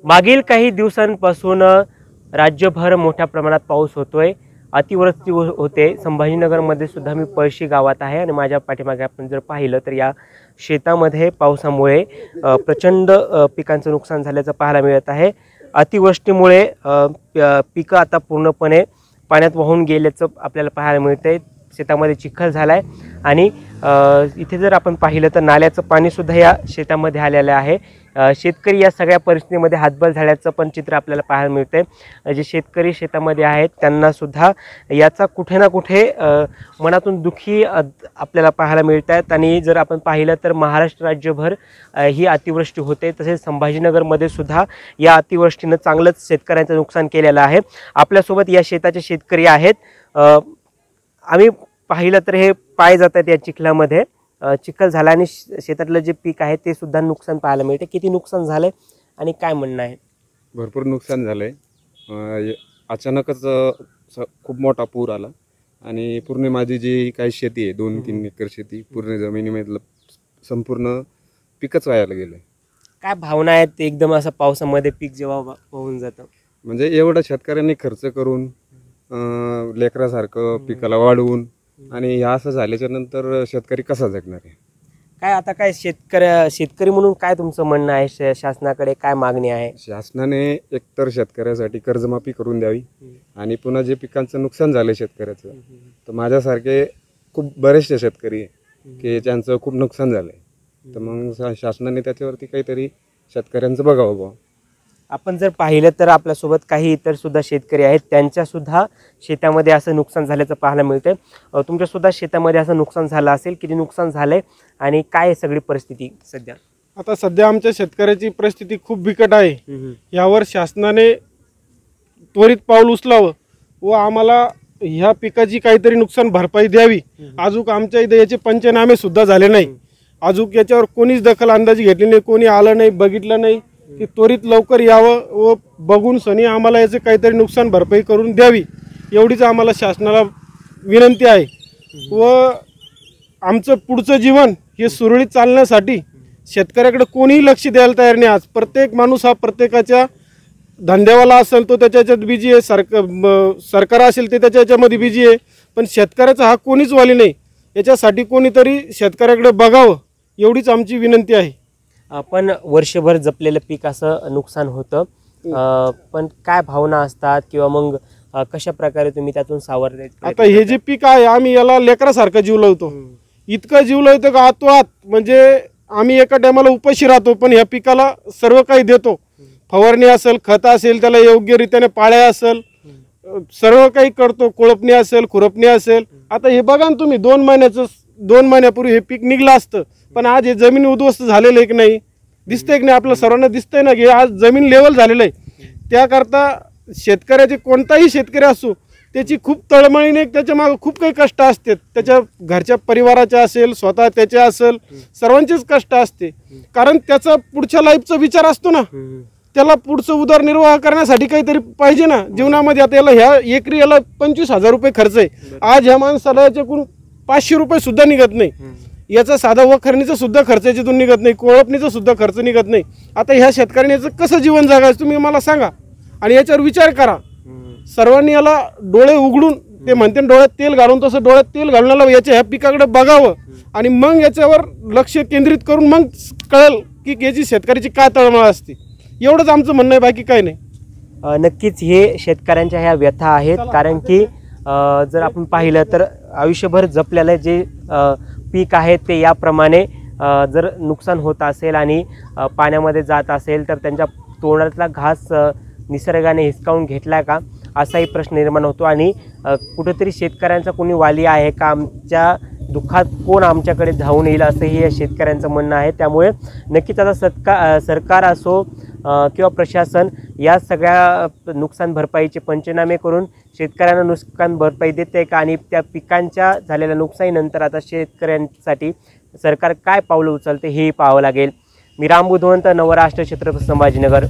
मागील काही दिवसांपासून राज्यभर मोठ्या प्रमाणात पाऊस होतोय। अतिवृष्टी होते। संभाजीनगरमध्ये सुद्धा मी पळशी गावात आहे आणि माझ्या पाठीमागे आपण जर पाहिलं तर या शेतामध्ये पावसामुळे प्रचंड पिकांचं नुकसान झाल्याचं पाहायला मिळत आहे। अतिवृष्टीमुळे पिकं आता पूर्णपणे पाण्यात वाहून गेल्याचं आपल्याला पाहायला मिळतंय। शेतामध्ये चिखल झालाय आणि इथे जर आपण पाहिलं तर नाल्याचं पाणी सुद्धा या शेतामध्ये आलेलं आहे। शेतकरी या सगळ्या परिस्थितीमध्ये हातबल झाल्याचं पण चित्र आपल्याला पाहायला मिळतंय। जे शेतकरी शेतामध्ये आहेत त्यांना सुद्धा याचा कुठे ना कुठे मनातून दुःखी आपल्याला पाहायला मिळतात। आणि जर आपण पाहिलं तर महाराष्ट्र राज्यभर ही अतिवृष्टी होते, तसेच संभाजीनगरमध्ये सुद्धा या अतिवृष्टीनं चांगलंच शेतकऱ्यांचं नुकसान केलेलं आहे। आपल्यासोबत या शेताचे शेतकरी आहेत। आम्ही पाहिलं तर हे पाय जातात या चिखलामध्ये, चिखल झाला आणि शेतातलं जे पीक आहे ते सुद्धा नुकसान पाहायला मिळते। किती नुकसान झालंय आणि काय म्हणणं आहे? भरपूर नुकसान झालंय। अचानकच खूप मोठा पूर आला आणि पूर्ण माझी जी काही शेती आहे 2-3 एकर शेती पूर्ण जमिनीमधलं संपूर्ण पिकच वायाला गेलं। काय भावना आहेत एकदम असं पावसामध्ये पीक जेव्हा वाहून जातं? म्हणजे एवढा शेतकऱ्यांनी खर्च करून लेकरासारखं पिकाला वाढवून आणि हे असं झाल्याच्या नंतर शेतकरी कसा जगणार आहे? काय आता काय शेतकरी म्हणून काय तुमचं म्हणणं आहे? शासनाकडे काय मागणी आहे? शासनाने एकतर शेतकऱ्यासाठी कर्जमाफी करून द्यावी आणि पुन्हा जे पिकांचं नुकसान झालं शेतकऱ्याचं, तर माझ्यासारखे खूप बरेचसे शेतकरी आहे की ज्यांचं खूप नुकसान झालंय, तर मग शासनाने त्याच्यावरती काहीतरी शेतकऱ्यांचं बघावं बुवा। आपण जर पाहिलं तर आपल्यासोबत काही इतर सुद्धा शेतकरी आहेत, त्यांच्या सुद्धा शेतामध्ये असं नुकसान झाल्याचं पाहायला मिळतंय। तुमच्या सुद्धा शेतामध्ये असं नुकसान झालं असेल, किती नुकसान झालंय आणि काय सगळी परिस्थिती सध्या? आता सध्या आमच्या शेतकऱ्याची परिस्थिती खूप बिकट आहे। यावर शासनाने त्वरित पाऊल उचलावं व आम्हाला ह्या पिकाची काहीतरी नुकसान भरपाई द्यावी। अजून आमच्या इथे याचे पंचनामे सुद्धा झाले नाही, अजून याच्यावर कोणीच दखल अंदाजी घेतली नाही, कोणी आलं नाही, बघितलं नाही की त्वरित लवकर यावं व बघून सनी आम्हाला याचे काहीतरी नुकसान भरपाई करून द्यावी, एवढीच आम्हाला शासनाला विनंती आहे। व आमचं पुढचं जीवन हे सुरळीत चालण्यासाठी शेतकऱ्याकडे कोणीही लक्ष द्यायला तयार नाही। आज प्रत्येक माणूस हा प्रत्येकाच्या धंद्यावाला असेल तो त्याच्यात बिजी आहे, सरकार असेल ते त्याच्यामध्ये बिजी आहे, पण शेतकऱ्याचा हा कोणीच वाली नाही। याच्यासाठी कोणीतरी शेतकऱ्याकडे बघावं एवढीच आमची विनंती आहे। आपण वर्षभर जपलेलं पीक असं नुकसान होतं, पण काय भावना असतात किंवा मग कशा प्रकारे तुम्ही त्यातून सावरले? आता हे जे पीक आहे आम्ही याला लेकरासारखं जीव लावतो, इतकं जीव लावतो का आतोआत म्हणजे आम्ही एका टायमाला उपाशी राहतो, पण ह्या पिकाला सर्व काही देतो। फवारणी असेल, खत असेल, त्याला योग्य रीतीने पाळ्या असेल, सर्व काही करतो, कोळपणी असेल, खुरपणी असेल। आता हे बघा ना तुम्ही 2 महिन्यापूर्वी हे पीक निघलं असतं, पण आज हे जमीन उद्ध्वस्त झालेलं आहे की नाही? दिसतंय की नाही? आपल्या सर्वांना दिसतंय ना की आज जमीन लेवल झालेलं आहे। त्याकरता शेतकऱ्याचे कोणताही शेतकरी असो त्याची खूप तळमळीने त्याच्या मागे खूप काही कष्ट असतात, त्याच्या घरच्या परिवाराचे असेल, स्वतः त्याचे असेल, सर्वांचेच कष्ट असते। कारण त्याचा पुढच्या लाईफचा विचार असतो ना, त्याला पुढचं उदरनिर्वाह करण्यासाठी काहीतरी पाहिजे ना जीवनामध्ये। आता याला ह्या एकरी याला 25,000 रुपये खर्च आहे, आज ह्या माणसाला याच्याकडून 500 रुपये सुद्धा निघत नाही। याचा साधा वखरणीचा सुद्धा खर्च याच्यातून निघत नाही, कोळपणीचा सुद्धा खर्च निघत नाही। आता ह्या शेतकऱ्याने याचं कसं जीवन जगायचं तुम्ही मला सांगा आणि याच्यावर विचार करा। सर्वांनी याला डोळे उघडून, ते म्हणते डोळ्यात तेल घालून, तसं डोळ्यात तेल घालून याच्या ह्या पिकाकडे बघावं आणि मग याच्यावर लक्ष केंद्रित करून मग कळेल की याची शेतकऱ्याची काय तळमळ असते। एवढंच आमचं म्हणणं आहे, बाकी काही नाही। नक्कीच हे शेतकऱ्यांच्या ह्या व्यथा आहेत, कारण की जर आपण पाहिलं तर आयुष्यभर जपलेलं जे पीक आहे ते याप्रमाणे जर नुकसान होत असेल आणि पाण्यामध्ये जात असेल तर त्यांच्या तोंडातला घास निसर्गाने हिसकावून घेतला का असाही प्रश्न निर्माण होतो। आणि कुठेतरी शेतकऱ्यांचा कोणी वाली आहे का, आमच्या दुःखात कोण आमच्याकडे धावून येईल असंही या शेतकऱ्यांचं म्हणणं आहे। त्यामुळे नक्कीच आता सरकार असो किंवा प्रशासन या सगळ्या नुकसान भरपाईचे पंचनामे करून शेतकऱ्यांना नुकसान भरपाई देते का आणि त्या पिकांच्या झालेल्या नुकसानीनंतर आता शेतकऱ्यांसाठी सरकार काय पावलं उचलते हे पाहावं लागेल. मी राम बुधवंत, नवराष्ट्र, छत्रपती संभाजीनगर.